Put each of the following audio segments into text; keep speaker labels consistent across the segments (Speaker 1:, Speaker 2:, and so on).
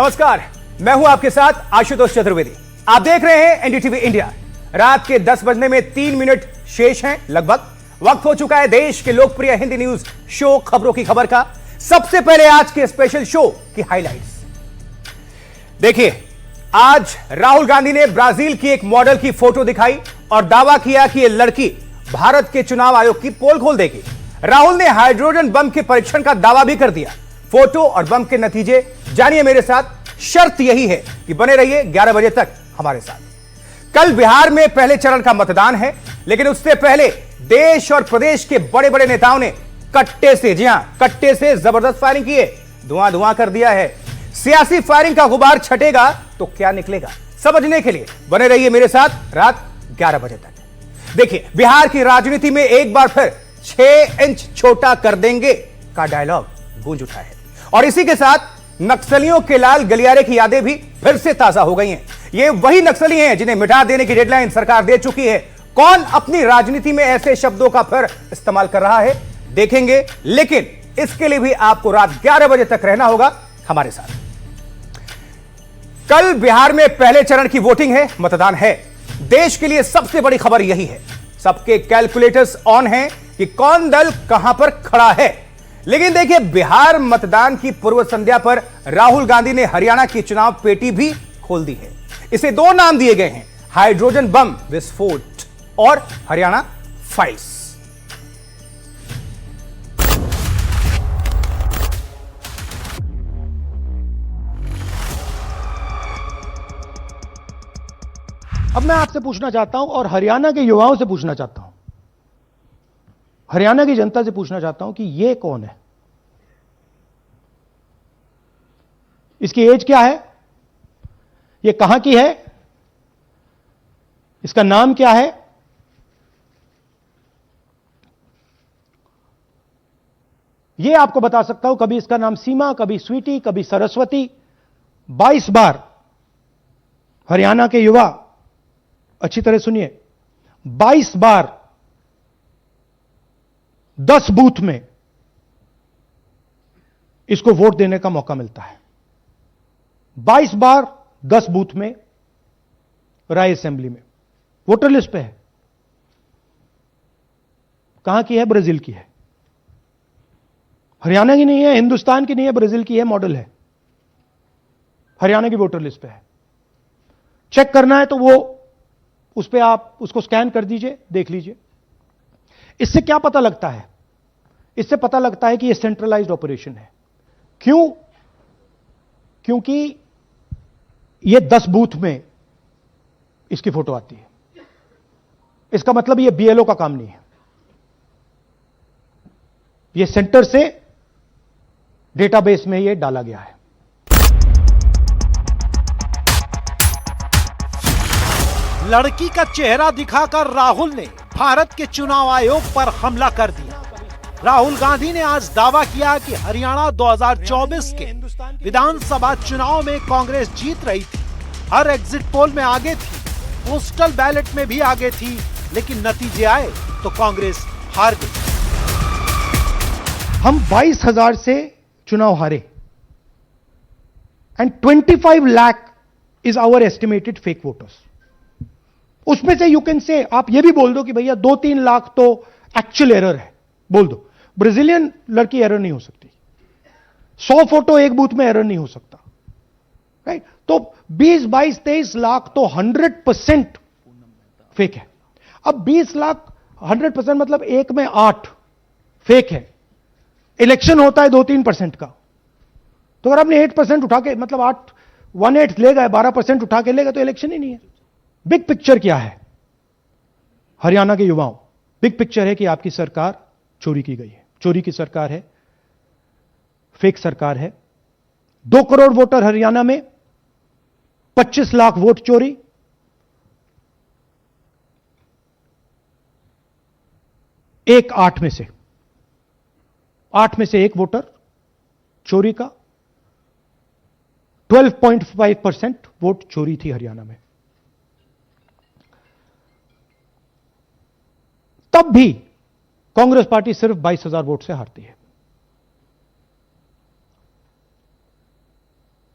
Speaker 1: नमस्कार, मैं हूं आपके साथ आशुतोष चतुर्वेदी। आप देख रहे हैं एनडीटीवी इंडिया। रात के 10 बजने में 3 मिनट शेष हैं लगभग। वक्त हो चुका है देश के लोकप्रिय हिंदी न्यूज शो खबरों की खबर का। सबसे पहले आज के स्पेशल शो की हाइलाइट्स देखिए। आज राहुल गांधी ने ब्राजील की एक मॉडल की फोटो दिखाई और दावा किया कि यह लड़की भारत के चुनाव आयोग की पोल खोल देगी। राहुल ने हाइड्रोजन बम के परीक्षण का दावा भी कर दिया। फोटो और बम के नतीजे जानिए मेरे साथ। शर्त यही है कि बने रहिए 11 बजे तक हमारे साथ। कल बिहार में पहले चरण का मतदान है, लेकिन उससे पहले देश और प्रदेश के बड़े बड़े नेताओं ने कट्टे से, जी हां, कट्टे से जबरदस्त फायरिंग की है। धुआं धुआं कर दिया है। सियासी फायरिंग का गुबार छटेगा तो क्या निकलेगा, समझने के लिए बने रहिए मेरे साथ रात 11 बजे तक। देखिए, बिहार की राजनीति में एक बार फिर 6 इंच छोटा कर देंगे का डायलॉग गूंज उठा है और इसी के साथ नक्सलियों के लाल गलियारे की यादें भी फिर से ताजा हो गई हैं। ये वही नक्सली हैं जिन्हें मिटा देने की डेडलाइन सरकार दे चुकी है। कौन अपनी राजनीति में ऐसे शब्दों का फिर इस्तेमाल कर रहा है, देखेंगे, लेकिन इसके लिए भी आपको रात 11 बजे तक रहना होगा हमारे साथ। कल बिहार में पहले चरण की वोटिंग है, मतदान है। देश के लिए सबसे बड़ी खबर यही है, सबके कैलकुलेटर्स ऑन हैं कि कौन दल कहां पर खड़ा है। लेकिन देखिए, बिहार मतदान की पूर्व संध्या पर राहुल गांधी ने हरियाणा की चुनाव पेटी भी खोल दी है। इसे 2 नाम दिए गए हैं, हाइड्रोजन बम विस्फोट और हरियाणा फाइल्स।
Speaker 2: अब मैं आपसे पूछना चाहता हूं और हरियाणा के युवाओं से पूछना चाहता हूं, हरियाणा की जनता से पूछना चाहता हूं कि यह कौन है, इसकी एज क्या है, यह कहां की है, इसका नाम क्या है। यह आपको बता सकता हूं, कभी इसका नाम सीमा, कभी स्वीटी, कभी सरस्वती। 22 बार हरियाणा के युवा, अच्छी तरह सुनिए, 22 बार 10 बूथ में इसको वोट देने का मौका मिलता है। 22 बार 10 बूथ में राय असेंबली में वोटर लिस्ट पे है। कहां की है? ब्राजील की है, हरियाणा की नहीं है, हिंदुस्तान की नहीं है, ब्राजील की है, मॉडल है, हरियाणा की वोटर लिस्ट पे है। चेक करना है तो वो उस पे आप उसको स्कैन कर दीजिए, देख लीजिए। इससे क्या पता लगता है? इससे पता लगता है कि यह सेंट्रलाइज्ड ऑपरेशन है। क्यों? क्योंकि यह 10 बूथ में इसकी फोटो आती है। इसका मतलब यह बीएलओ का काम नहीं है, यह सेंटर से डेटाबेस में यह डाला गया है।
Speaker 3: लड़की का चेहरा दिखाकर राहुल ने भारत के चुनाव आयोग पर हमला कर दिया। राहुल गांधी ने आज दावा किया कि हरियाणा 2024 के विधानसभा चुनाव में कांग्रेस जीत रही थी, हर एग्जिट पोल में आगे थी, पोस्टल बैलेट में भी आगे थी, लेकिन नतीजे आए तो कांग्रेस हार गई।
Speaker 2: हम 22,000 से चुनाव हारे and 25 lakh is our estimated fake voters. उसमें से यू कैन से, आप ये भी बोल दो कि भैया 2-3 लाख तो एक्चुअल एरर है, बोल दो। ब्राजीलियन लड़की एरर नहीं हो सकती, 100 फोटो एक बूथ में एरर नहीं हो सकता, राइट? तो 20, 22, 23 लाख तो 100% फेक है। अब 20 लाख 100% मतलब 1 में 8 फेक है। इलेक्शन होता है 2-3% का, तो अगर आपने 8% उठा के, मतलब 18 ले गए, 12% उठा के ले गए, तो इलेक्शन ही नहीं है। बिग पिक्चर क्या है हरियाणा के युवाओं? बिग पिक्चर है कि आपकी सरकार चोरी की गई है, चोरी की सरकार है, फेक सरकार है। 2 करोड़ वोटर हरियाणा में, 25 लाख वोट चोरी। एक 8 में से 1 वोटर चोरी का। 12.5% वोट चोरी थी हरियाणा में। तब भी कांग्रेस पार्टी सिर्फ 22,000 वोट से हारती है।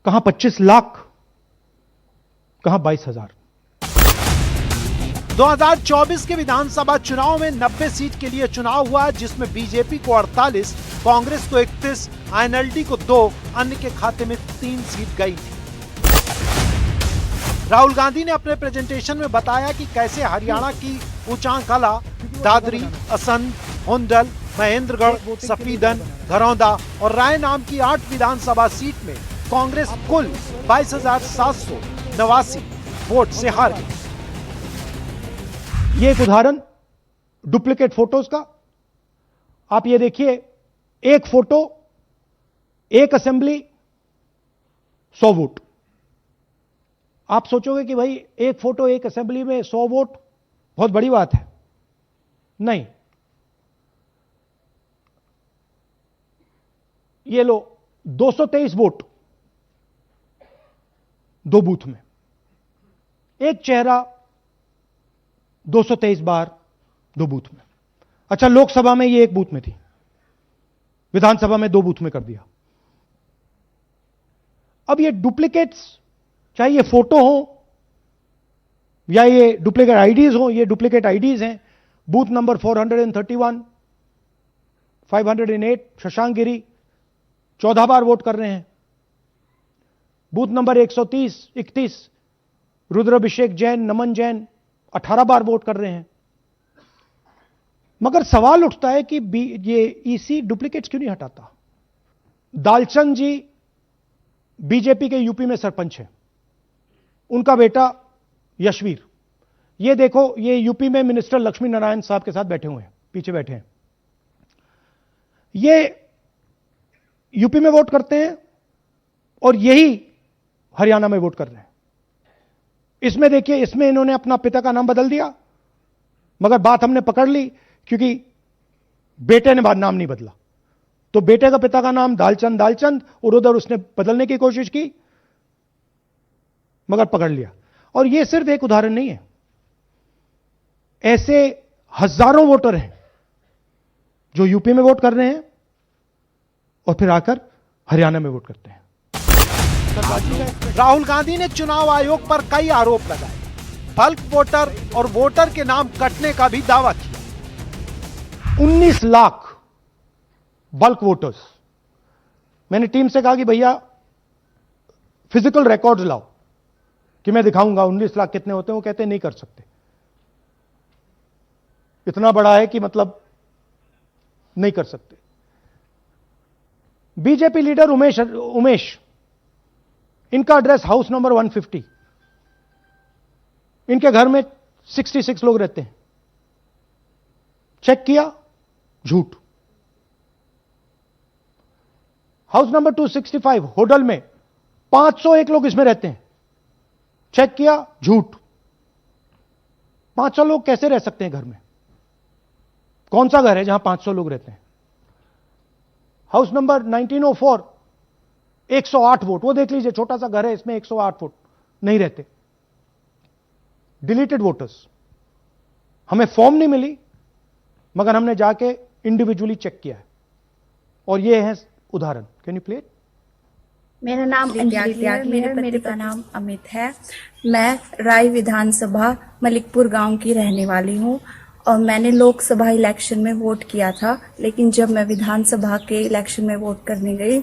Speaker 2: कहां 25 लाख, कहां 22,000।
Speaker 3: 2024 के विधानसभा चुनाव में 90 सीट के लिए चुनाव हुआ, जिसमें बीजेपी को 48, कांग्रेस को 31, आईएनएलडी को 2, अन्य के खाते में 3 सीट गई थी। राहुल गांधी ने अपने प्रेजेंटेशन में बताया कि कैसे हरियाणा की ऊचांकला, दादरी, असंध, हुंडल, महेंद्रगढ़, सफीदन, घरौंदा और राय नाम की 8 विधानसभा सीट में कांग्रेस कुल 22,789 वोट से हार गई।
Speaker 2: ये एक उदाहरण डुप्लीकेट फोटोज का। आप ये देखिए, एक फोटो, एक असेंबली, 100 वोट। आप सोचोगे कि भाई एक फोटो एक असेंबली में 100 वोट बहुत बड़ी बात है। नहीं, ये लो 223 वोट 2 बूथ में, एक चेहरा 223 बार 2 बूथ में। अच्छा, लोकसभा में ये एक बूथ में थी, विधानसभा में 2 बूथ में कर दिया। अब ये डुप्लीकेट्स, चाहे ये फोटो हो या ये डुप्लीकेट आईडीज हो, ये डुप्लीकेट आईडीज हैं। बूथ नंबर 431, 508 शशांक गिरी 14 बार वोट कर रहे हैं। बूथ नंबर 131 रुद्राभिषेक जैन, नमन जैन 18 बार वोट कर रहे हैं। मगर सवाल उठता है कि ये ईसी डुप्लीकेट्स क्यों नहीं हटाता। दालचंद जी बीजेपी के यूपी में सरपंच हैं, उनका बेटा यशवीर, ये देखो, ये यूपी में मिनिस्टर लक्ष्मी नारायण साहब के साथ बैठे हुए हैं, पीछे बैठे हैं। ये यूपी में वोट करते हैं और यही हरियाणा में वोट कर रहे हैं। इसमें देखिए, इसमें इन्होंने अपना पिता का नाम बदल दिया, मगर बात हमने पकड़ ली क्योंकि बेटे ने बाद नाम नहीं बदला, तो बेटे का पिता का नाम दालचंद और उधर उसने बदलने की कोशिश की, मगर पकड़ लिया। और यह सिर्फ एक उदाहरण नहीं है, ऐसे हजारों वोटर हैं जो यूपी में वोट कर रहे हैं और फिर आकर हरियाणा में वोट करते हैं।
Speaker 3: राहुल गांधी ने चुनाव आयोग पर कई आरोप लगाए, बल्क वोटर और वोटर के नाम कटने का भी दावा किया।
Speaker 2: 19 लाख बल्क वोटर्स। मैंने टीम से कहा कि भैया फिजिकल रिकॉर्ड्स लाओ कि मैं दिखाऊंगा 19 लाख कितने होते हैं। वो कहते नहीं कर सकते, इतना बड़ा है कि मतलब नहीं कर सकते। बीजेपी लीडर उमेश, इनका एड्रेस हाउस नंबर 150, इनके घर में 66 लोग रहते हैं। चेक किया, झूठ। हाउस नंबर 265 होटल में 501 लोग इसमें रहते हैं। चेक किया, झूठ। 500 लोग कैसे रह सकते हैं घर में? कौन सा घर है जहां 500 लोग रहते हैं? हाउस नंबर 1904 108 वोट, वो देख लीजिए, छोटा सा घर है, इसमें 108 वोट नहीं रहते। Deleted voters. हमें फॉर्म नहीं मिली, मगर हमने जाके इंडिविजुअली चेक किया है, और ये है उदाहरण। Can you play?
Speaker 4: मेरा नाम अंजलि है, मेरे पति का नाम अमित है। मैं राय विधानसभा मलिकपुर गांव की रहने वाली हूं और मैंने लोकसभा इलेक्शन में वोट किया था, लेकिन जब मैं विधानसभा के इलेक्शन में वोट करने गई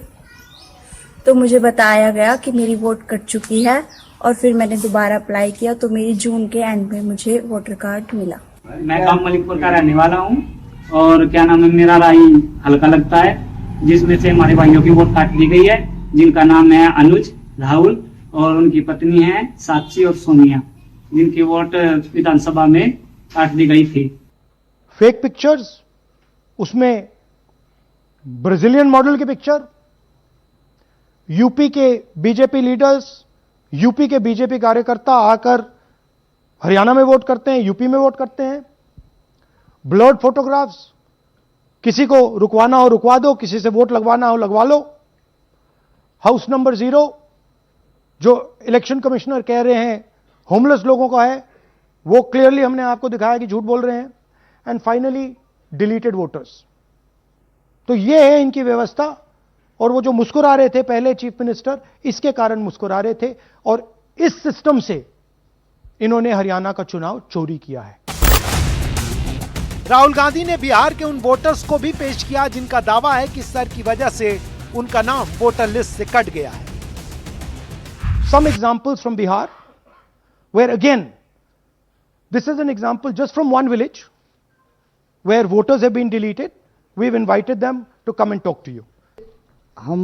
Speaker 4: तो मुझे बताया गया कि मेरी वोट कट चुकी है, और फिर मैंने दोबारा अप्लाई किया तो मेरी जून के एंड में मुझे वोटर कार्ड मिला।
Speaker 5: मैं गांव मलिकपुर का रहने वाला हूं और क्या नाम है, मेरा राय हल्का लगता है, जिसमें से हमारे भाइयों की वोट काट दी गई है, जिनका नाम है अनुज, राहुल और उनकी पत्नी है साक्षी और सोनिया, जिनकी वोट विधानसभा में काट दी गई थी।
Speaker 2: फेक पिक्चर्स, उसमें ब्राजीलियन मॉडल की पिक्चर, यूपी के बीजेपी लीडर्स, यूपी के बीजेपी कार्यकर्ता आकर हरियाणा में वोट करते हैं, यूपी में वोट करते हैं। ब्लर्ड फोटोग्राफ्स, किसी को रुकवाना हो रुकवा दो, किसी से वोट लगवाना हो लगवा लो। हाउस नंबर 0 जो इलेक्शन कमिश्नर कह रहे हैं होमलेस लोगों का है, वो क्लियरली हमने आपको दिखाया कि झूठ बोल रहे हैं। And finally deleted voters. तो ये है इनकी व्यवस्था, और वो जो मुस्कुरा रहे थे पहले चीफ मिनिस्टर, इसके कारण मुस्कुरा रहे थे, और इस सिस्टम से इन्होंने हरियाणा का चुनाव चोरी किया है।
Speaker 3: राहुल गांधी ने बिहार के उन वोटर्स को भी पेश किया जिनका दावा है कि सर की वजह से उनका नाम वोटर लिस्ट से कट गया है।
Speaker 2: Some examples from Bihar, where again, this is an example just from one village, where voters have been deleted. We've invited them to come and talk to you.
Speaker 6: हम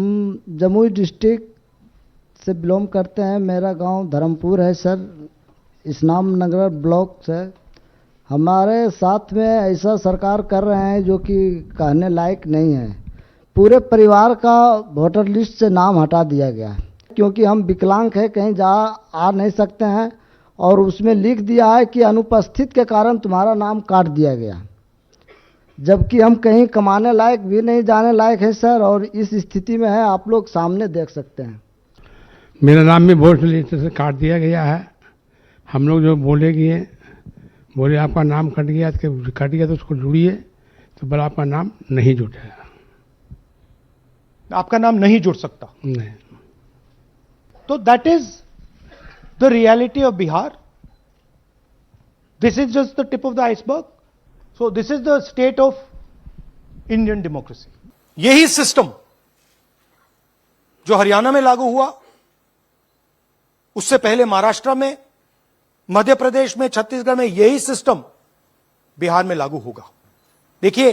Speaker 6: Jamui district से belong करते हैं। मेरा गांव धर्मपुर है sir, इस्लाम नगर block से। हमारे साथ में ऐसा सरकार कर रहे हैं जो कि कहने लायक नहीं है। पूरे परिवार का वोटर लिस्ट से नाम हटा दिया गया है, क्योंकि हम विकलांग हैं, कहीं जा आ नहीं सकते हैं, और उसमें लिख दिया है कि अनुपस्थित के कारण तुम्हारा नाम काट दिया गया, जबकि हम कहीं कमाने लायक भी नहीं जाने लायक है सर। और इस स्थिति में है, आप लोग सामने देख सकते हैं।
Speaker 7: मेरा नाम भी वोटर लिस्ट से काट दिया गया है। हम लोग जो बोले आपका नाम कट गया तो उसको जुड़िए, तो बोला आपका नाम नहीं जुटेगा।
Speaker 2: आपका नाम नहीं जुड़ सकता।
Speaker 7: नहीं।
Speaker 2: तो that is the reality of Bihar. This is just the tip of the iceberg. So this is the state of Indian democracy. यही सिस्टम जो हरियाणा में लागू हुआ, उससे पहले महाराष्ट्र में, मध्य प्रदेश में, छत्तीसगढ़ में, यही सिस्टम बिहार में लागू होगा। देखिए,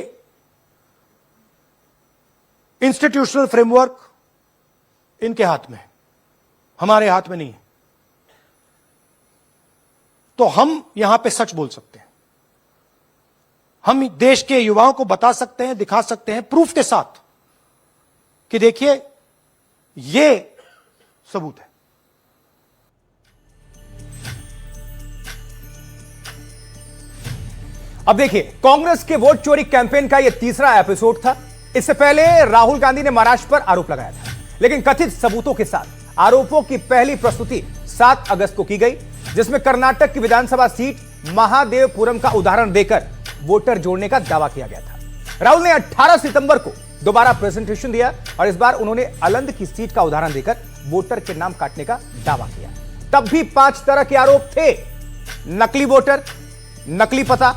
Speaker 2: इंस्टीट्यूशनल फ्रेमवर्क इनके हाथ में है, हमारे हाथ में नहीं है। तो हम यहां पे सच बोल सकते हैं, हम देश के युवाओं को बता सकते हैं, दिखा सकते हैं प्रूफ के साथ कि देखिए ये सबूत है।
Speaker 1: अब देखिए, कांग्रेस के वोट चोरी कैंपेन का यह तीसरा एपिसोड था। इससे पहले राहुल गांधी ने महाराष्ट्र पर आरोप लगाया था, लेकिन कथित सबूतों के साथ आरोपों की पहली प्रस्तुति 7 अगस्त को की गई, जिसमें कर्नाटक की विधानसभा सीट महादेवपुरम का उदाहरण देकर वोटर जोड़ने का दावा किया गया था। राहुल ने 18 सितंबर को दोबारा प्रेजेंटेशन दिया और इस बार उन्होंने अलंद की सीट का उदाहरण देकर वोटर के नाम काटने का दावा किया। तब भी 5 तरह के आरोप थे: नकली वोटर, नकली पता,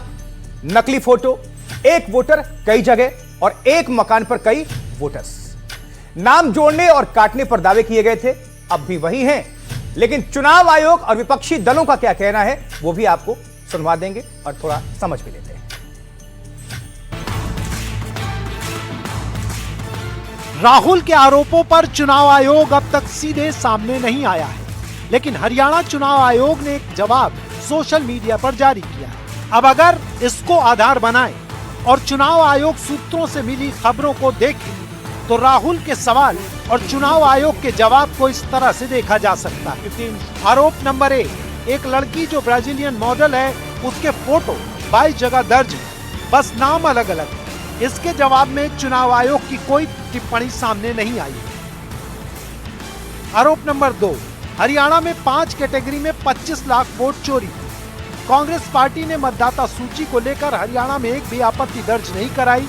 Speaker 1: नकली फोटो, एक वोटर कई जगह और एक मकान पर कई वोटर्स। नाम जोड़ने और काटने पर दावे किए गए थे, अब भी वही हैं, लेकिन चुनाव आयोग और विपक्षी दलों का क्या कहना है वो भी आपको सुनवा देंगे और थोड़ा समझ भी लेते हैं।
Speaker 3: राहुल के आरोपों पर चुनाव आयोग अब तक सीधे सामने नहीं आया है, लेकिन हरियाणा चुनाव आयोग ने एक जवाब सोशल मीडिया पर जारी किया है। अब अगर इसको आधार बनाएं और चुनाव आयोग सूत्रों से मिली खबरों को देखें, तो राहुल के सवाल और चुनाव आयोग के जवाब को इस तरह से देखा जा सकता है। आरोप नंबर 1, एक लड़की जो ब्राजीलियन मॉडल है, उसके फोटो 22 जगह दर्ज है, बस नाम अलग अलग है। इसके जवाब में चुनाव आयोग की कोई टिप्पणी सामने नहीं आई। आरोप नंबर 2, हरियाणा में 5 कैटेगरी में 25 लाख वोट चोरी। कांग्रेस पार्टी ने मतदाता सूची को लेकर हरियाणा में एक भी आपत्ति दर्ज नहीं कराई।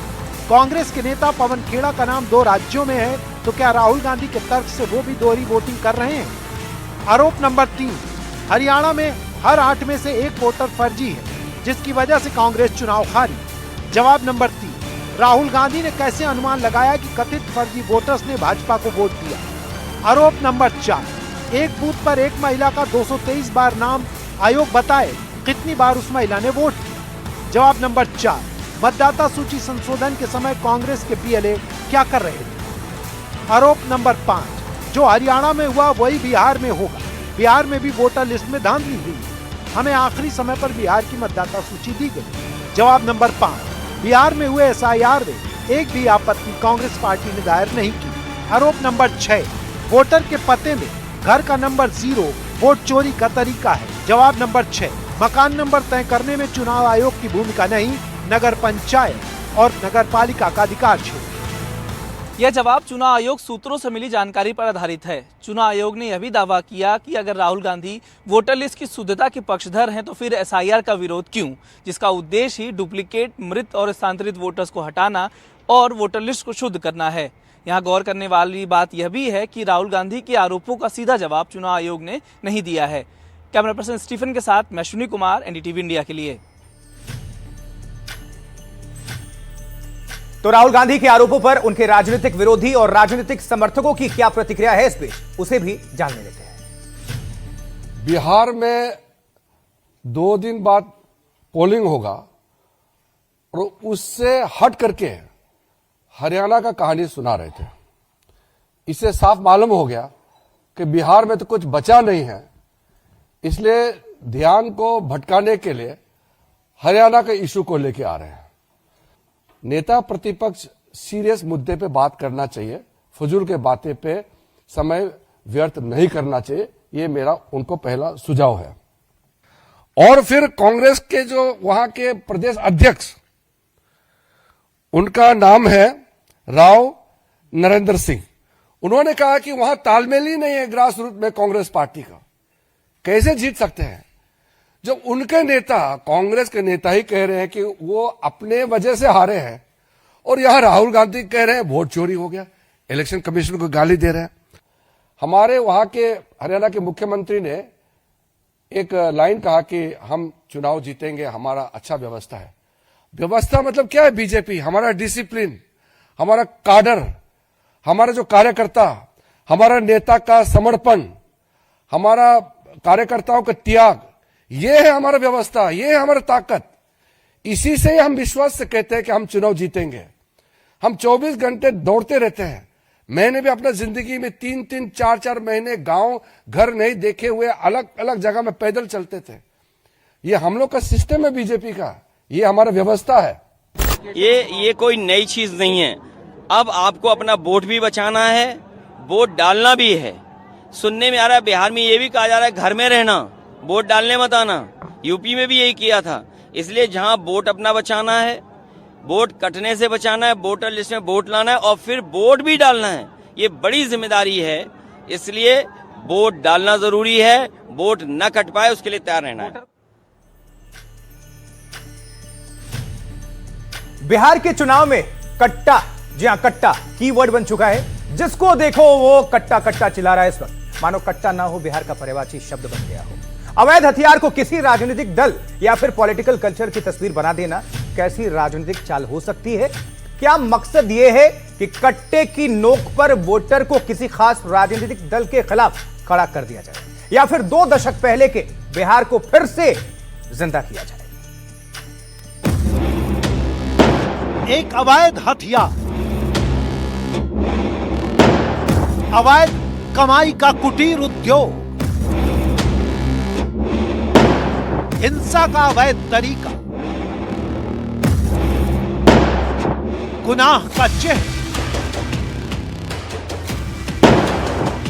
Speaker 3: कांग्रेस के नेता पवन खेड़ा का नाम 2 राज्यों में है, तो क्या राहुल गांधी के तर्क से वो भी दोहरी वोटिंग कर रहे हैं? आरोप नंबर 3, हरियाणा में हर 8 में से 1 वोटर फर्जी है, जिसकी वजह से कांग्रेस चुनाव हारी। जवाब नंबर 3, राहुल गांधी ने कैसे अनुमान लगाया कि कथित फर्जी वोटर्स ने भाजपा को वोट दिया? आरोप नंबर 4, एक बूथ पर एक महिला का 223 बार नाम, आयोग बताए कितनी बार उस महिला ने वोट दिया? जवाब नंबर 4, मतदाता सूची संशोधन के समय कांग्रेस के पीएलए क्या कर रहे थे? आरोप नंबर 5, जो हरियाणा में हुआ वही बिहार में होगा। बिहार में भी वोटर लिस्ट में धांधली हुई, हमें आखिरी समय पर बिहार की मतदाता सूची दी गई। जवाब नंबर 5, बिहार में हुए एसआईआर में एक भी आपत्ति कांग्रेस पार्टी ने दायर नहीं की। आरोप नंबर 6, वोटर के पते में घर का नंबर 0 वोट चोरी का तरीका है। जवाब नंबर 6, मकान नंबर तय करने में चुनाव आयोग की भूमिका नहीं, नगर पंचायत और नगर पालिका का अधिकार क्षेत्र।
Speaker 8: यह जवाब चुनाव आयोग सूत्रों से मिली जानकारी पर आधारित है। चुनाव आयोग ने यह भी दावा किया कि अगर राहुल गांधी वोटर लिस्ट की शुद्धता के पक्षधर हैं, तो फिर एसआईआर का विरोध क्यों, जिसका उद्देश्य ही डुप्लीकेट, मृत और स्थानांतरित वोटर्स को हटाना और वोटर लिस्ट को शुद्ध करना है। यहाँ गौर करने वाली बात यह भी है कि राहुल गांधी के आरोपों का सीधा जवाब चुनाव आयोग ने नहीं दिया है। कैमरा पर्सन स्टीफन के साथ मैं अश्विनी कुमार, एनडीटीवी इंडिया के लिए।
Speaker 1: तो राहुल गांधी के आरोपों पर उनके राजनीतिक विरोधी और राजनीतिक समर्थकों की क्या प्रतिक्रिया है, इस बीच उसे भी जानने लेते हैं।
Speaker 9: बिहार में 2 दिन बाद पोलिंग होगा और उससे हट करके हरियाणा का कहानी सुना रहे थे। इससे साफ मालूम हो गया कि बिहार में तो कुछ बचा नहीं है, इसलिए ध्यान को भटकाने के लिए हरियाणा के इशू को लेके आ रहे हैं। नेता प्रतिपक्ष सीरियस मुद्दे पे बात करना चाहिए, फजूल के बातें पे समय व्यर्थ नहीं करना चाहिए, ये मेरा उनको पहला सुझाव है। और फिर कांग्रेस के जो वहां के प्रदेश अध्यक्ष, उनका नाम है राव नरेंद्र सिंह, उन्होंने कहा कि वहां तालमेल ही नहीं है ग्रास रूट में कांग्रेस पार्टी का, कैसे जीत सकते हैं। जब उनके नेता, कांग्रेस के नेता ही कह रहे हैं कि वो अपने वजह से हारे हैं, और यहां राहुल गांधी कह रहे हैं वोट चोरी हो गया, इलेक्शन कमीशन को गाली दे रहे हैं। हमारे वहां के हरियाणा के मुख्यमंत्री ने एक लाइन कहा कि हम चुनाव जीतेंगे, हमारा अच्छा व्यवस्था है। व्यवस्था मतलब क्या है? बीजेपी, हमारा डिसिप्लिन, हमारा काडर, हमारा जो कार्यकर्ता, हमारा नेता का समर्पण, हमारा कार्यकर्ताओं का त्याग, ये है हमारा व्यवस्था, ये है हमारा ताकत। इसी से हम विश्वास से कहते हैं कि हम चुनाव जीतेंगे। हम 24 घंटे दौड़ते रहते हैं। मैंने भी अपना जिंदगी में 3-3, 4-4 महीने गांव घर नहीं देखे हुए अलग अलग जगह में पैदल चलते थे। ये हम लोग का सिस्टम है बीजेपी का, ये हमारा व्यवस्था है।
Speaker 10: ये कोई नई चीज नहीं है। अब आपको अपना वोट भी बचाना है, वोट डालना भी है। सुनने में आ रहा है बिहार में ये भी कहा जा रहा है घर में रहना, वोट डालने मत आना। यूपी में भी यही किया था। इसलिए जहां वोट अपना बचाना है, वोट कटने से बचाना है, वोटर लिस्ट में वोट लाना है और फिर वोट भी डालना है, ये बड़ी जिम्मेदारी है। इसलिए वोट डालना जरूरी है, वोट न कट पाए उसके लिए तैयार रहना है।
Speaker 1: बिहार के चुनाव में कट्टा, जी हां कट्टा कीवर्ड बन चुका है। जिसको देखो वो कट्टा कट्टा चिल्ला रहा है इस वक्त, मानो कट्टा ना हो बिहार का पर्यायवाची शब्द बन गया हो। अवैध हथियार को किसी राजनीतिक दल या फिर पॉलिटिकल कल्चर की तस्वीर बना देना कैसी राजनीतिक चाल हो सकती है? क्या मकसद यह है कि कट्टे की नोक पर वोटर को किसी खास राजनीतिक दल के खिलाफ खड़ा कर दिया जाए, या फिर 2 दशक पहले के बिहार को फिर से जिंदा किया जाए?
Speaker 3: एक अवैध हथियार, अवैध कमाई का कुटीर उद्योग, हिंसा का अवैध तरीका, गुनाह का चेहरा,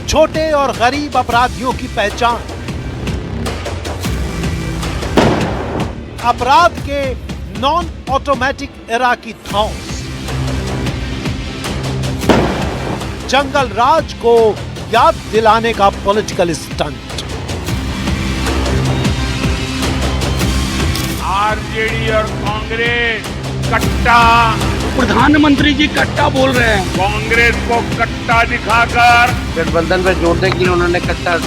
Speaker 3: छोटे और गरीब अपराधियों की पहचान, अपराध के नॉन ऑटोमेटिक एरा की धौंस, जंगल राज को याद दिलाने का पॉलिटिकल स्टंट।
Speaker 11: आरजेडी और कांग्रेस कट्टा,
Speaker 12: प्रधानमंत्री जी कट्टा बोल रहे हैं।
Speaker 11: कांग्रेस को कट्टा दिखाकर
Speaker 12: गठबंधन पर जोड़ने के लिए उन्होंने कट्टा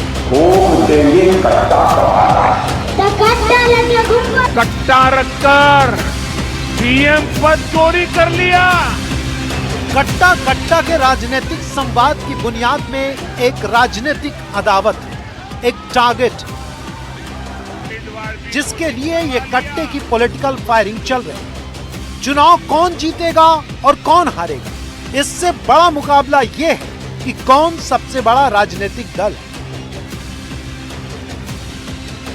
Speaker 11: कट्टा रखकर सीएम पद चोरी कर लिया।
Speaker 3: कट्टा कट्टा के राजनीतिक संवाद की बुनियाद में एक राजनीतिक अदावत है, एक टारगेट, जिसके लिए ये कट्टे की पॉलिटिकल फायरिंग चल रही है। चुनाव कौन जीतेगा और कौन हारेगा, इससे बड़ा मुकाबला ये है कि कौन सबसे बड़ा राजनीतिक दल है,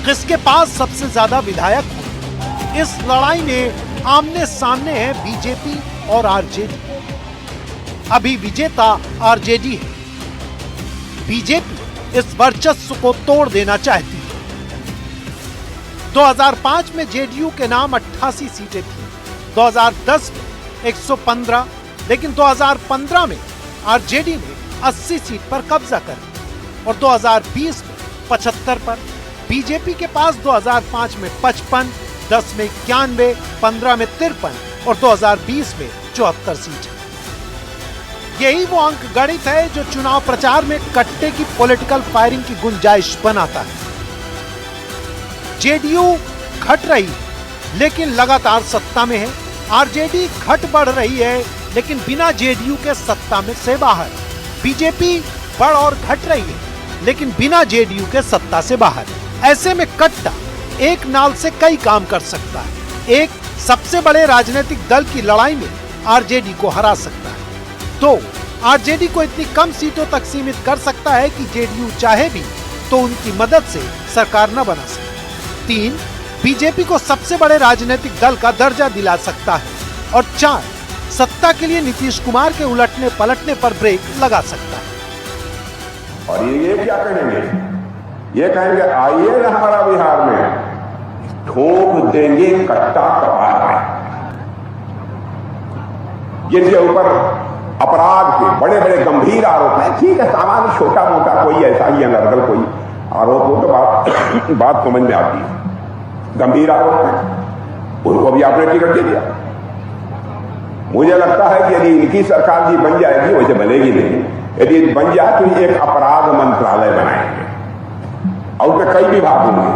Speaker 3: किसके पास सबसे ज्यादा विधायक हो। इस लड़ाई में आमने सामने है बीजेपी और आरजेडी। अभी विजेता आरजेडी है। बीजेपी इस वर्चस्व को तोड़ देना चाहती है। 2005 में जेडीयू के नाम 88 सीटें थी, 2010 में 115, लेकिन 2015 में आरजेडी ने 80 सीट पर कब्जा कर लिया और 2020 में 75 पर। बीजेपी के पास 2005 में 55, 10 में 91, 15 में 53 और 2020 में 74 सीट है। यही वो अंक गणित है जो चुनाव प्रचार में कट्टे की पॉलिटिकल फायरिंग की गुंजाइश बनाता है। जेडीयू घट रही है लेकिन लगातार सत्ता में है, आरजेडी घट बढ़ रही है लेकिन बिना जेडीयू के सत्ता में से बाहर, बीजेपी बढ़ और घट रही है लेकिन बिना जेडीयू के सत्ता से बाहर। ऐसे में कट्टा एक नाल से कई काम कर सकता है। एक, सबसे बड़े राजनीतिक दल की लड़ाई में आरजेडी को हरा सकता है। तो आरजेडी को इतनी कम सीटों तक सीमित कर सकता है कि जेडीयू चाहे भी तो उनकी मदद से सरकार न बना सके। 3, बीजेपी को सबसे बड़े राजनीतिक दल का दर्जा दिला सकता है। और 4, सत्ता के लिए नीतीश कुमार के उलटने पलटने पर ब्रेक लगा सकता है।
Speaker 13: और ये क्या कहेंगे? ये कहेंगे आइए ना हमारा बिहार में, ठोक देंगे कट्टा कपार में। जिनके ऊपर अपराध के बड़े बड़े गंभीर आरोप हैं, ठीक है, सामान्य छोटा मोटा कोई ऐसा ही अनर्गल कोई आरोप हो तो बात समझ में आती है। गंभीर आरोप है, उनको भी आपने टिकट दे दिया। मुझे लगता है कि यदि इनकी सरकार भी बन जाएगी, वैसे बनेगी नहीं, यदि बन जाए तो एक अपराध मंत्रालय बनाएंगे और उसमें कई विभाग होंगे।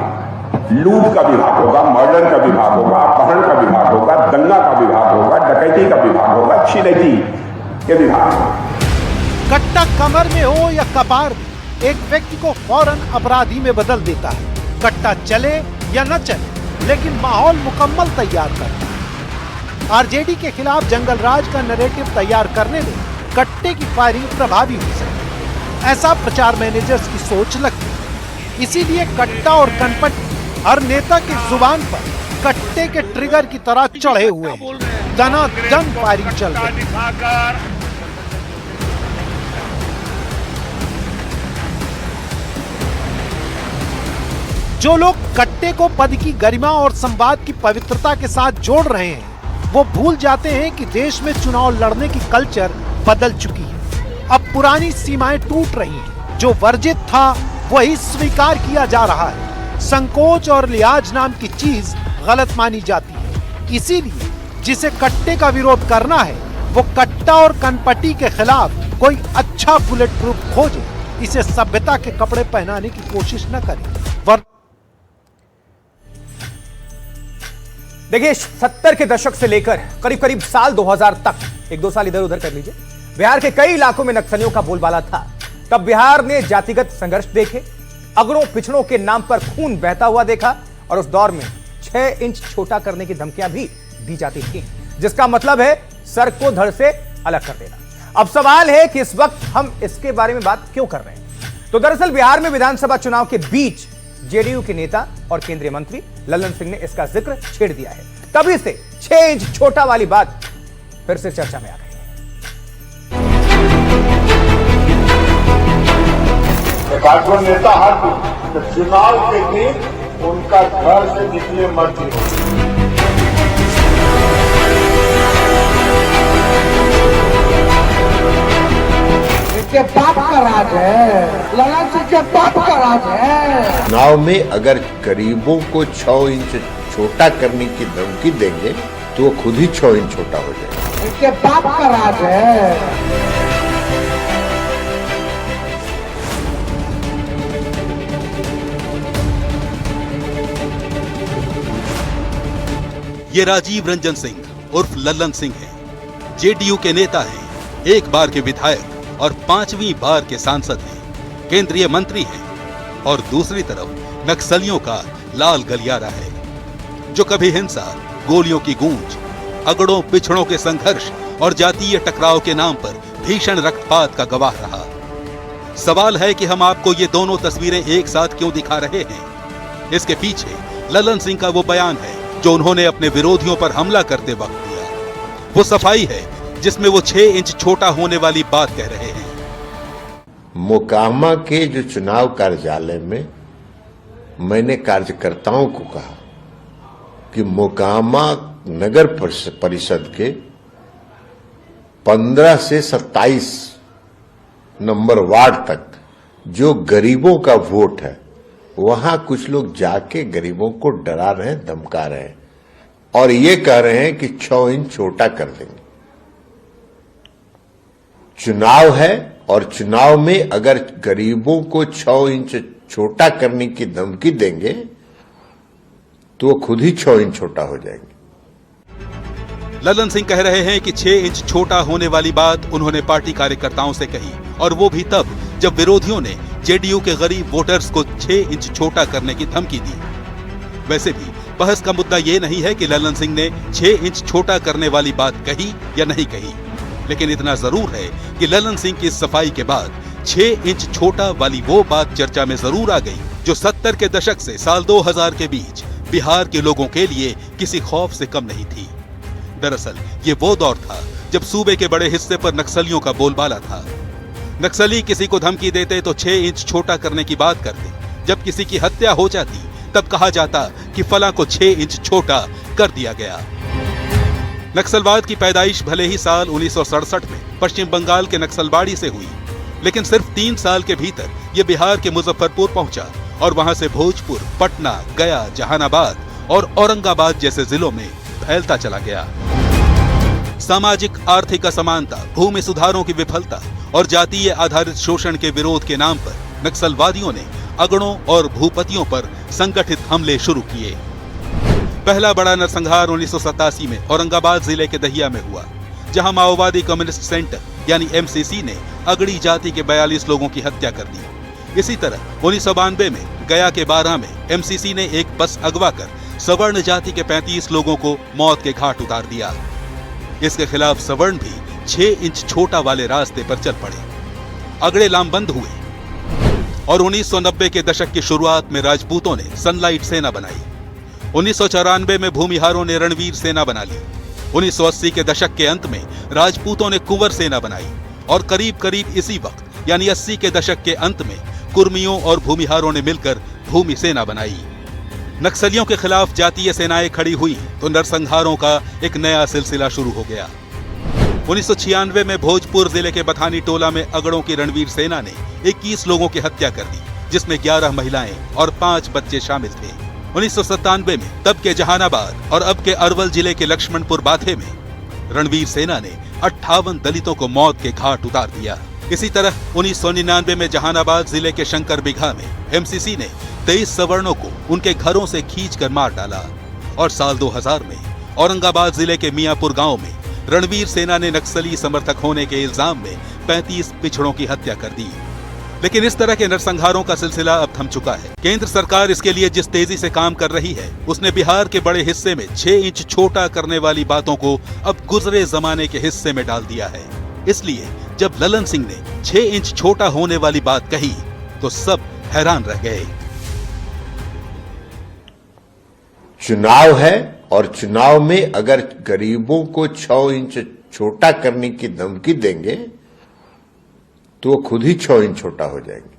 Speaker 13: लूट का विभाग होगा, मर्डर का विभाग होगा, अपहरण का विभाग होगा, दंगा का विभाग होगा, डकैती का विभाग होगा, छिनैती के विभाग।
Speaker 3: कट्टा कमर में हो या कपार में, एक व्यक्ति को फौरन अपराधी में बदल देता है। कट्टा चले या न चले लेकिन माहौल मुकम्मल तैयार करता है। आरजेडी के खिलाफ जंगल राज का नैरेटिव तैयार करने में कट्टे की फायरिंग प्रभावी हो सकती है, ऐसा प्रचार मैनेजर्स की सोच लगती है। इसीलिए कट्टा और कनपट्टी हर नेता की जुबान पर कट्टे के ट्रिगर की तरह चढ़े हुए हैं। दनादन फायरिंग चल रही है। जो लोग कट्टे को पद की गरिमा और संवाद की पवित्रता के साथ जोड़ रहे हैं, वो भूल जाते हैं कि देश में चुनाव लड़ने की कल्चर बदल चुकी है। अब पुरानी सीमाएं टूट रही हैं। जो वर्जित था वही स्वीकार किया जा रहा है। संकोच और लिहाज नाम की चीज गलत मानी जाती है। इसीलिए जिसे कट्टे का विरोध करना है वो कट्टा और कनपट्टी के खिलाफ कोई अच्छा बुलेट प्रूफ खोजे, इसे सभ्यता के कपड़े पहनाने की कोशिश न करे।
Speaker 1: देखिए, 70 के दशक से लेकर करीब करीब साल 2000 तक, 1-2 साल इधर उधर कर लीजिए, बिहार के कई इलाकों में नक्सलियों का बोलबाला था। तब बिहार ने जातिगत संघर्ष देखे, अगड़ों पिछड़ों के नाम पर खून बहता हुआ देखा और उस दौर में 6 इंच छोटा करने की धमकियां भी दी जाती थी, जिसका मतलब है सर को धड़ से अलग कर देना। अब सवाल है कि इस वक्त हम इसके बारे में बात क्यों कर रहे हैं? तो दरअसल बिहार में विधानसभा चुनाव के बीच जेडीयू के नेता और केंद्रीय मंत्री लल्लन सिंह ने इसका जिक्र छेड़ दिया है। तभी से 6 इंच छोटा वाली बात फिर से चर्चा में आ गई।
Speaker 13: भाजपा नेता हर चुनाव के दिन उनका घर से निकले मत
Speaker 14: के बाप का राज है, ललन सिंह के बाप का राज है।
Speaker 15: चुनाव में अगर गरीबों को 6 इंच छोटा करने की धमकी देंगे तो वो खुद ही 6 इंच छोटा हो जाएगा।
Speaker 14: इनके बाप का राज है।
Speaker 16: ये राजीव रंजन सिंह उर्फ लल्लन सिंह हैं। जेडीयू के नेता हैं, एक बार के विधायक और 5वीं बार के सांसद हैं, केंद्रीय मंत्री हैं और दूसरी तरफ नक्सलियों का लाल गलियारा है जो कभी हिंसा, गोलियों की गूंज, अगड़ों पिछड़ों के संघर्ष और जातीय टकराव के नाम पर भीषण रक्तपात का गवाह रहा। सवाल है कि हम आपको ये दोनों तस्वीरें एक साथ क्यों दिखा रहे हैं? इसके पीछे लल्लन सिंह का वो बयान है जो उन्होंने अपने विरोधियों पर हमला करते वक्त दिया। वो सफाई है जिसमें वो 6 इंच छोटा होने वाली बात कह रहे हैं।
Speaker 15: मोकामा के जो चुनाव कार्यालय में मैंने कार्यकर्ताओं को कहा कि मोकामा नगर परिषद के 15 से 27 नंबर वार्ड तक जो गरीबों का वोट है, वहां कुछ लोग जाके गरीबों को डरा रहे हैं, धमका रहे हैं और ये कह रहे हैं कि 6 इंच छोटा कर देंगे। चुनाव है और चुनाव में अगर गरीबों को 6 इंच छोटा करने की धमकी देंगे तो वो खुद ही 6 इंच छोटा हो जाएंगे।
Speaker 16: ललन सिंह कह रहे हैं कि 6 इंच छोटा होने वाली बात उन्होंने पार्टी कार्यकर्ताओं से कही, और वो भी तब जब विरोधियों ने जेडीयू के गरीब वोटर्स को 6 इंच छोटा करने की धमकी दी। वैसे भी बहस का मुद्दा ये नहीं है कि ललन सिंह ने 6 इंच छोटा करने वाली बात कही या नहीं कही, लेकिन इतना जरूर है कि ललन सिंह की इस सफाई के बाद 6 इंच छोटा वाली वो बात चर्चा में जरूर आ गई जो 70 के दशक से साल 2000 के बीच बिहार के लोगों के लिए किसी खौफ से कम नहीं थी। दरअसल ये वो दौर था जब सूबे के बड़े हिस्से पर नक्सलियों का बोलबाला था। नक्सली किसी को धमकी देते तो 6 इंच छोटा करने की बात करते। जब किसी की हत्या हो जाती तब कहा जाता कि फलां को 6 इंच छोटा कर दिया गया। नक्सलवाद की पैदाइश भले ही साल 1967 में पश्चिम बंगाल के नक्सलबाड़ी से हुई, लेकिन सिर्फ 3 साल के भीतर ये बिहार के मुजफ्फरपुर पहुंचा और वहां से भोजपुर, पटना, गया, जहानाबाद और औरंगाबाद जैसे जिलों में फैलता चला गया। सामाजिक आर्थिक असमानता, भूमि सुधारों की विफलता और जातीय आधारित शोषण के विरोध के नाम पर नक्सलवादियों ने अगड़ों और भूपतियों पर संगठित हमले शुरू किए। पहला बड़ा नरसंहार 1987 में औरंगाबाद जिले के दहिया में हुआ, जहां माओवादी कम्युनिस्ट सेंटर यानी एमसीसी ने अगड़ी जाति के 42 लोगों की हत्या कर दी। इसी तरह 1992 में गया के 12 में एमसीसी ने एक बस अगवा कर सवर्ण जाति के 35 लोगों को मौत के घाट उतार दिया। इसके खिलाफ सवर्ण भी 6 इंच छोटा वाले रास्ते पर चल पड़े। अगड़े लामबंद हुए और 1990 के दशक की शुरुआत में राजपूतों ने सनलाइट सेना बनाई। 1994 में भूमिहारों ने रणवीर सेना बना ली। 1980 के दशक के अंत में राजपूतों ने कुंवर सेना बनाई और करीब करीब इसी वक्त यानी 80 के दशक के अंत में कुर्मियों और भूमिहारों ने मिलकर भूमि सेना बनाई। नक्सलियों के खिलाफ जातीय सेनाएं खड़ी हुई तो नरसंहारों का एक नया सिलसिला शुरू हो गया। 1996 में भोजपुर जिले के बथानी टोला में अगड़ों की रणवीर सेना ने 21 लोगों की हत्या कर दी, जिसमें 11 महिलाएं और 5 बच्चे शामिल थे। 1997 में तब के जहानाबाद और अब के अरवल जिले के लक्ष्मणपुर बाथे में रणवीर सेना ने 58 दलितों को मौत के घाट उतार दिया। इसी तरह 1999 में जहानाबाद जिले के शंकर बिघा में एमसीसी ने 23 सवर्णों को उनके घरों से खींचकर मार डाला और साल 2000 में औरंगाबाद जिले के मियापुर गांव में रणवीर सेना ने नक्सली समर्थक होने के इल्जाम में 35 पिछड़ों की हत्या कर दी। लेकिन इस तरह के नरसंहारों का सिलसिला अब थम चुका है। केंद्र सरकार इसके लिए जिस तेजी से काम कर रही है, उसने बिहार के बड़े हिस्से में 6 इंच छोटा करने वाली बातों को अब गुजरे जमाने के हिस्से में डाल दिया है। इसलिए जब ललन सिंह ने 6 इंच छोटा होने वाली बात कही तो सब हैरान रह गए।
Speaker 15: चुनाव है और चुनाव में अगर गरीबों को 6 इंच छोटा करने की धमकी देंगे तो वो खुद ही 6 इंच छोटा हो जाएंगे।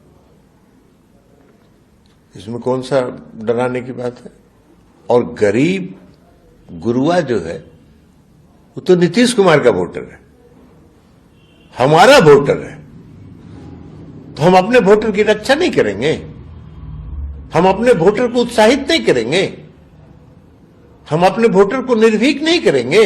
Speaker 15: इसमें कौन सा डराने की बात है? और गरीब गुरुआ जो है वो तो नीतीश कुमार का वोटर है, हमारा वोटर है। तो हम अपने वोटर की रक्षा नहीं करेंगे? हम अपने वोटर को उत्साहित नहीं करेंगे? हम अपने वोटर को निर्भीक नहीं करेंगे?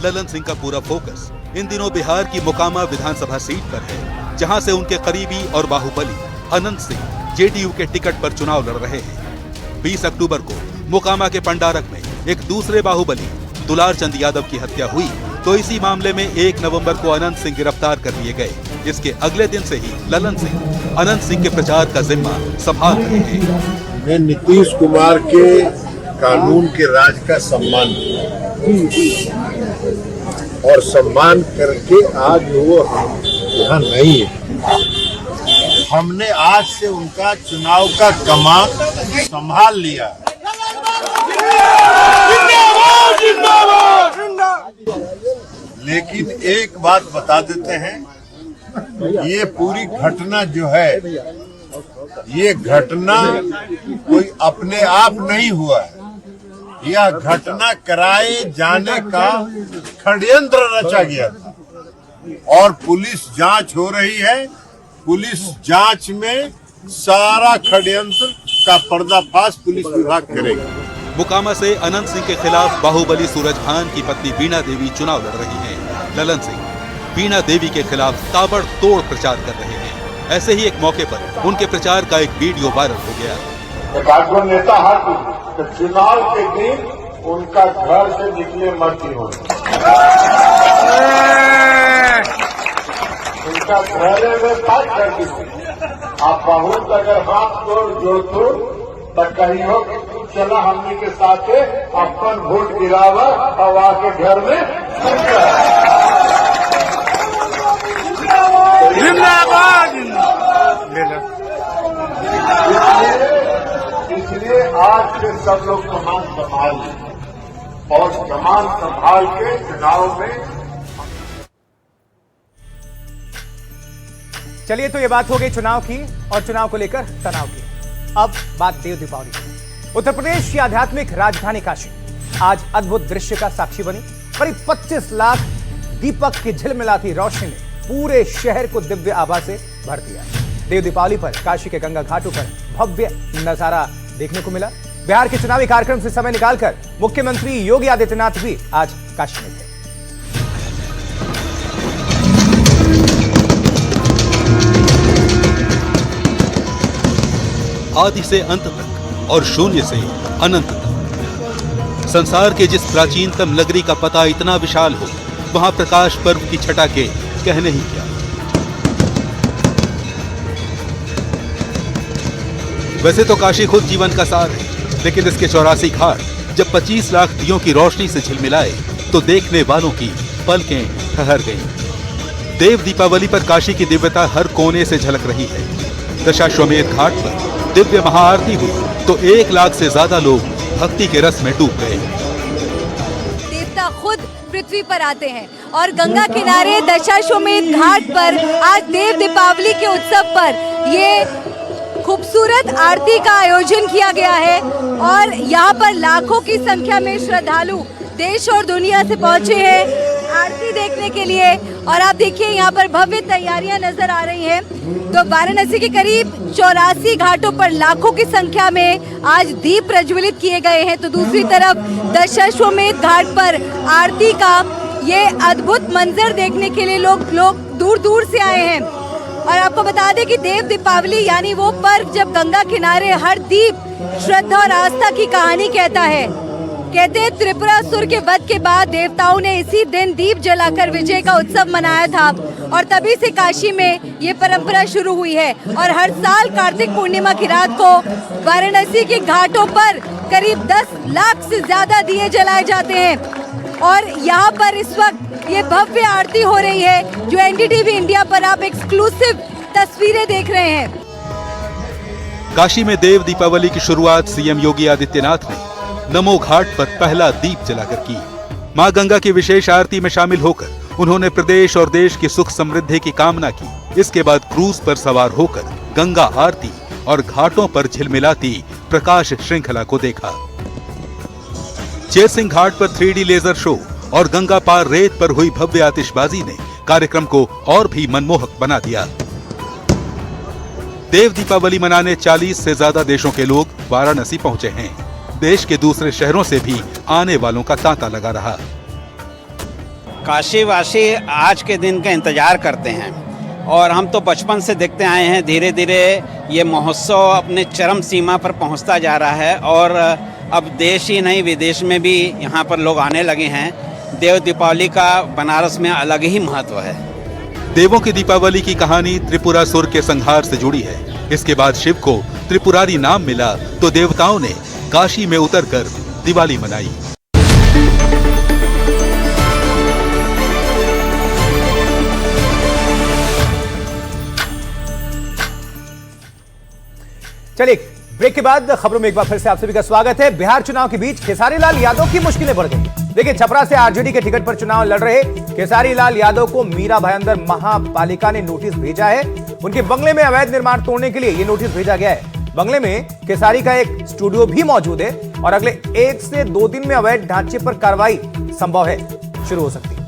Speaker 16: ललन सिंह का पूरा फोकस इन दिनों बिहार की मोकामा विधानसभा सीट पर है, जहां से उनके करीबी और बाहुबली अनंत सिंह जेडीयू के टिकट पर चुनाव लड़ रहे हैं। 20 अक्टूबर को मोकामा के पंडारक में एक दूसरे बाहुबली दुलार चंद यादव की हत्या हुई, तो इसी मामले में 1 नवंबर को अनंत सिंह गिरफ्तार कर लिए गए। इसके अगले दिन से ही ललन सिंह अनंत सिंह के प्रचार का जिम्मा संभाल रहे हैं।
Speaker 17: मैं नीतीश कुमार के कानून के राज का सम्मान किया और सम्मान करके आज वो यहाँ नहीं है। हमने आज से उनका चुनाव का कमान संभाल लिया। लेकिन एक बात बता देते हैं, ये पूरी घटना जो है, ये घटना कोई अपने आप नहीं हुआ है। यह घटना कराए जाने का षड्यंत्र रचा गया था और पुलिस जांच हो रही है। पुलिस जांच में सारा षड्यंत्र का पर्दाफाश पुलिस विभाग करेगा।
Speaker 16: मोकामा से अनंत सिंह के खिलाफ बाहुबली सूरजभान की पत्नी बीना देवी चुनाव लड़ रही हैं। ललन सिंह वीणा देवी के खिलाफ ताबड़तोड़ प्रचार कर रहे हैं। ऐसे ही एक मौके पर उनके प्रचार का एक वीडियो वायरल हो गया।
Speaker 17: जो नेता है तो चुनाव के दिन उनका घर से निकले मत ही हो, उनका घरे में बात कर दीजिए। आप बहुत अगर हाथ जोड़ तो कही हो कि तू चला हमने के साथ अपन वोट गिरावा और आके घर में जिंदाबाद। इसलिए आज के सब लोग कमान संभाल लें और कमान संभाल के चुनाव में।
Speaker 1: चलिए, तो ये बात हो गई चुनाव की और चुनाव को लेकर तनाव की। अब बात देव दीपावली की। उत्तर प्रदेश की आध्यात्मिक राजधानी काशी आज अद्भुत दृश्य का साक्षी बनी। करीब 25 लाख दीपक की झिलमिलाती रोशनी ने पूरे शहर को दिव्य आभा से भर दिया। देव दीपावली पर काशी के गंगा घाटों पर भव्य नजारा देखने को मिला। बिहार के चुनावी कार्यक्रम से समय निकालकर मुख्यमंत्री योगी आदित्यनाथ भी आज काशी में थे।
Speaker 16: आदि से अंत तक और शून्य से अनंत तक, संसार के जिस प्राचीनतम नगरी का पता इतना विशाल हो, वहां प्रकाश पर्व की छटा के कहने ही क्या। वैसे तो काशी खुद जीवन का सार है, लेकिन इसके 84 घाट जब 25 लाख दियों की रोशनी से झिलमिलाए तो देखने वालों की पलकें ठहर गईं। देव दीपावली पर काशी की दिव्यता हर कोने से झलक रही है। दशाश्वमेध घाट पर दिव्य महाआरती हुई तो 1 लाख से ज्यादा लोग भक्ति के रस में डूब गए।
Speaker 18: देवता खुद पृथ्वी पर आते हैं और गंगा किनारे दशाश्वमेध घाट पर आज देव दीपावली के उत्सव पर ये खूबसूरत आरती का आयोजन किया गया है और यहाँ पर लाखों की संख्या में श्रद्धालु देश और दुनिया से पहुंचे हैं आरती देखने के लिए। और आप देखिए यहाँ पर भव्य तैयारियां नजर आ रही हैं। तो वाराणसी के करीब 84 घाटों पर लाखों की संख्या में आज दीप प्रज्वलित किए गए हैं, तो दूसरी तरफ दशाश्वमेध घाट पर आरती का ये अद्भुत मंजर देखने के लिए लोग दूर दूर से आए हैं। और आपको बता दें कि देव दीपावली यानी वो पर्व जब गंगा किनारे हर दीप श्रद्धा और आस्था की कहानी कहता है। कहते हैं त्रिपुरासुर के वध के बाद देवताओं ने इसी दिन दीप जलाकर विजय का उत्सव मनाया था और तभी से काशी में ये परंपरा शुरू हुई है। और हर साल कार्तिक पूर्णिमा की रात को वाराणसी के घाटों पर करीब 10 लाख से ज्यादा दिए जलाए जाते हैं। और यहाँ पर इस वक्त ये भव्य आरती हो रही है जो एनडीटीवी इंडिया पर आप एक्सक्लूसिव तस्वीरें देख रहे हैं।
Speaker 16: काशी में देव दीपावली की शुरुआत सीएम योगी आदित्यनाथ ने नमो घाट पर पहला दीप जलाकर की। मां गंगा की विशेष आरती में शामिल होकर उन्होंने प्रदेश और देश की सुख समृद्धि की कामना की। इसके बाद क्रूज पर सवार होकर गंगा आरती और घाटों पर झिलमिलाती प्रकाश श्रृंखला को देखा। चेरसिंह घाट पर 3D लेजर शो और गंगा पार रेत पर हुई भव्य आतिशबाजी ने कार्यक्रम को और भी मनमोहक बना दिया। देव दीपावली मनाने 40 से ज्यादा देशों के लोग वाराणसी पहुंचे हैं। देश के दूसरे शहरों से भी आने वालों का तांता लगा रहा।
Speaker 19: काशी वासी आज के दिन का इंतजार करते हैं और हम तो बचपन से देखते आए हैं। धीरे धीरे ये महोत्सव अपने चरम सीमा पर पहुंचता जा रहा है और अब देश ही नहीं विदेश में भी यहाँ पर लोग आने लगे हैं। देव दीपावली का बनारस में अलग ही महत्व है।
Speaker 16: देवों की दीपावली की कहानी त्रिपुरासुर के संहार से जुड़ी है। इसके बाद शिव को त्रिपुरारी नाम मिला तो देवताओं ने काशी में उतरकर दिवाली मनाई।
Speaker 1: चलिए, ब्रेक के बाद खबरों में एक बार फिर से आप सभी का स्वागत है। बिहार चुनाव के बीच खेसारी लाल यादव की मुश्किलें बढ़ गई। देखिए, छपरा से आरजेडी के टिकट पर चुनाव लड़ रहे खेसारी लाल यादव को मीरा भाईंदर महापालिका ने नोटिस भेजा है। उनके बंगले में अवैध निर्माण तोड़ने के लिए यह नोटिस भेजा गया है। बंगले में खेसारी का एक स्टूडियो भी मौजूद है और अगले 1 से 2 दिन में अवैध ढांचे पर कार्रवाई संभव है, शुरू हो सकती है।